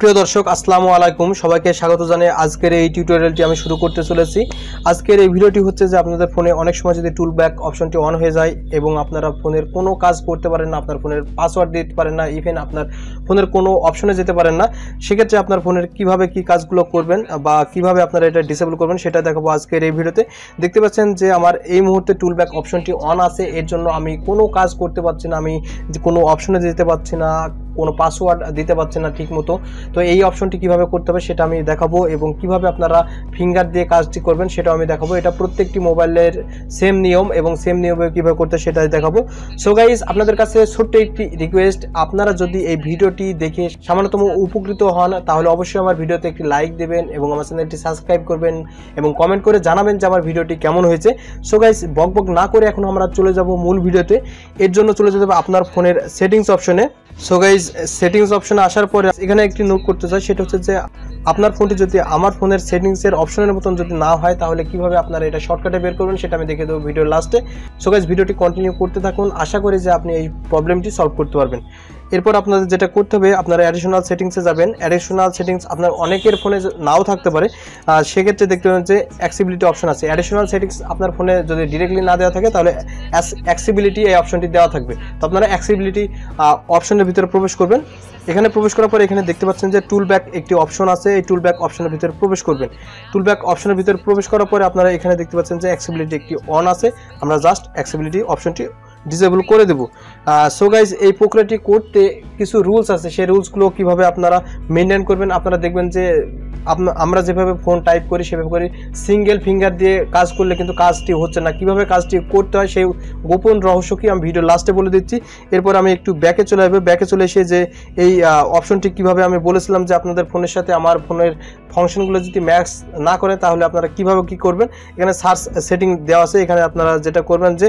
প্রিয় দর্শক আসসালামু আলাইকুম সবাইকে স্বাগত জানিয়ে আজকের এই টিউটোরিয়ালটি আমি শুরু করতে চলেছি। আজকের এই ভিডিওটি হচ্ছে যে আপনাদের ফোনে অনেক সময় যদি টুলব্যাক অপশনটি অন হয়ে যায় এবং আপনারা ফোনের কোনো কাজ করতে পারেন না, আপনার ফোনের পাসওয়ার্ড দিতে পারেন না, ইভেন আপনার ফোনের কোনো অপশনে যেতে পারেন না, সেক্ষেত্রে আপনার ফোনের কিভাবে কি কাজগুলো করবেন বা কিভাবে আপনারা এটা ডিসেবল করবেন সেটা দেখাবো আজকের এই ভিডিওতে। দেখতে পাচ্ছেন যে আমার এই মুহূর্তে টুলব্যাক অপশনটি অন আছে, এর জন্য আমি কোনো কাজ করতে পারছি না, আমি কোনো অপশনে যেতে পারছি না, কোনো পাসওয়ার্ড দিতে পারছে না ঠিক মতো। তো এই অপশনটি কিভাবে করতে হবে সেটা আমি দেখাবো এবং কিভাবে আপনারা ফিঙ্গার দিয়ে কাজটি করবেন সেটাও আমি দেখাবো। এটা প্রত্যেকটি মোবাইলের সেম নিয়ম এবং সেম নিয়মে কিভাবে করতে সেটাই দেখাবো। সো গাইস, আপনাদের কাছে ছোট্ট একটি রিকোয়েস্ট, আপনারা যদি এই ভিডিওটি দেখে সামান্যতম উপকৃত হন তাহলে অবশ্যই আমার ভিডিওতে একটি লাইক দেবেন এবং আমার চ্যানেলটি সাবস্ক্রাইব করবেন এবং কমেন্ট করে জানাবেন যে আমার ভিডিওটি কেমন হয়েছে। সো গাইস, বকবক না করে এখন আমরা চলে যাব মূল ভিডিওতে। এর জন্য চলে যেতে হবে আপনার ফোনের সেটিংস অপশনে। সো গাইজ, সেটিংস অপশনে আসার পরে এখানে একটি নোট করতে চাই, সেটা হচ্ছে যে আপনার ফোনটি যদি আমার ফোনের সেটিংসের অপশনের মতন যদি না হয় তাহলে কিভাবে আপনারা এটা শর্টকাটে বের করবেন সেটা আমি দেখে দেবো ভিডিওর লাস্টে। সো গাইজ, ভিডিওটি কন্টিনিউ করতে থাকুন, আশা করি যে আপনি এই প্রবলেমটি সলভ করতে পারবেন। এরপর আপনাদের যেটা করতে হবে, আপনারা অ্যাডিশনাল সেটিংসে যাবেন। অ্যাডিশনাল সেটিংস আপনার অনেকের ফোনে নাও থাকতে পারে, সেক্ষেত্রে দেখতে পাবেন যে অ্যাক্সেসিবিলিটি অপশন আছে। অ্যাডিশনাল সেটিংস আপনার ফোনে যদি ডিরেক্টলি না দেওয়া থাকে তাহলে অ্যাক্সেসিবিলিটি এই অপশনটি দেওয়া থাকবে। তো আপনারা অ্যাক্সেসিবিলিটি অপশনের ভিতরে প্রবেশ করবেন। এখানে প্রবেশ করার পরে এখানে দেখতে পাচ্ছেন যে টুলব্যাক একটি অপশন আছে, এই টুলব্যাক অপশনের ভিতরে প্রবেশ করবেন। টুলব্যাক অপশনের ভিতরে প্রবেশ করার পরে আপনারা এখানে দেখতে পাচ্ছেন যে অ্যাক্সেসিবিলিটি একটি অন আছে, আমরা জাস্ট অ্যাক্সেসিবিলিটি অপশনটি ডিসেবল করে দেব। সো গাইজ, এই প্রক্রিয়াটি করতে কিছু রুলস আছে, সেই রুলসগুলো কিভাবে আপনারা মেনটেন করবেন। আপনারা দেখবেন যে আমরা যেভাবে ফোন টাইপ করি সেভাবে করি, সিঙ্গেল ফিঙ্গার দিয়ে কাজ করলে কিন্তু কাজটি হচ্ছে না। কিভাবে কাজটি করতে হয় সেই গোপন রহস্য কি আমি ভিডিও লাস্টে বলে দিচ্ছি। এরপর আমি একটু ব্যাকে চলে আসবো। ব্যাকে চলে এসে যে এই অপশনটি কিভাবে আমি বলেছিলাম যে আপনাদের ফোনের সাথে আমার ফোনের ফাংশনগুলো যদি ম্যাচ না করে তাহলে আপনারা কিভাবে কি করবেন, এখানে সার্চ সেটিং দেওয়া আছে। এখানে আপনারা যেটা করবেন যে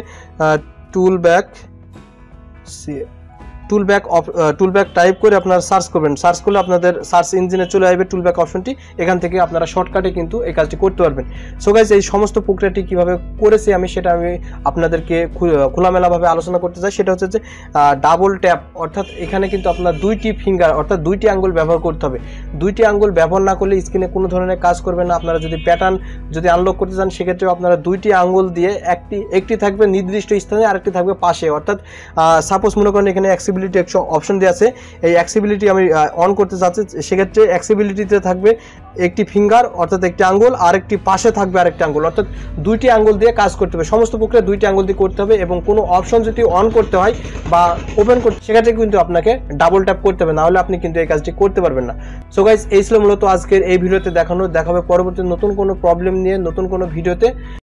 টুলব্যাক টাইপ করে আপনারা সার্চ করবেন। সার্চ করলে আপনাদের সার্চ ইঞ্জিনে চলে আসবে টুলব্যাক অপশনটি, এখান থেকে আপনারা শর্টকাটে কিন্তু এই কাজটি করতে পারবেন। সো গাইজ, এই সমস্ত প্রক্রিয়াটি কিভাবে করেছি আমি সেটা আমি আপনাদেরকে খোলামেলাভাবে আলোচনা করতে চাই। সেটা হচ্ছে যে ডাবল ট্যাপ, অর্থাৎ এখানে কিন্তু আপনার দুইটি ফিঙ্গার অর্থাৎ দুইটি আঙ্গুল ব্যবহার করতে হবে। দুইটি আঙ্গুল ব্যবহার না করলে স্ক্রিনে কোনো ধরনের কাজ করবে না। আপনারা যদি প্যাটার্ন যদি আনলক করতে চান সেক্ষেত্রে আপনারা দুইটি আঙ্গুল দিয়ে একটি থাকবে নির্দিষ্ট স্থানে, আরেকটি থাকবে পাশে। অর্থাৎ সাপোজ মনে করেন এখানে অপশন দেওয়া আছে, এই অ্যাক্সেসিবিলিটি আমি অন করতে চাচ্ছি, সেক্ষেত্রে অ্যাক্সেসিবিলিটিতে থাকবে একটি ফিঙ্গার অর্থাৎ একটি আঙ্গুল, আর একটি পাশে থাকবে আরেকটি আঙ্গুল, অর্থাৎ দুইটি আঙ্গুল দিয়ে কাজ করতে হবে। সমস্ত প্রক্রিয়া দুইটি আঙ্গুল দিয়ে করতে হবে এবং কোনো অপশন যদি অন করতে হয় বা ওপেন করতে সেক্ষেত্রে কিন্তু আপনাকে ডাবল ট্যাপ করতে হবে, না হলে আপনি কিন্তু এই কাজটি করতে পারবেন না। সো গাইস, এই ছিল মূলত আজকের এই ভিডিওতে দেখাবে পরবর্তী নতুন কোনো প্রবলেম নিয়ে নতুন কোনো ভিডিওতে।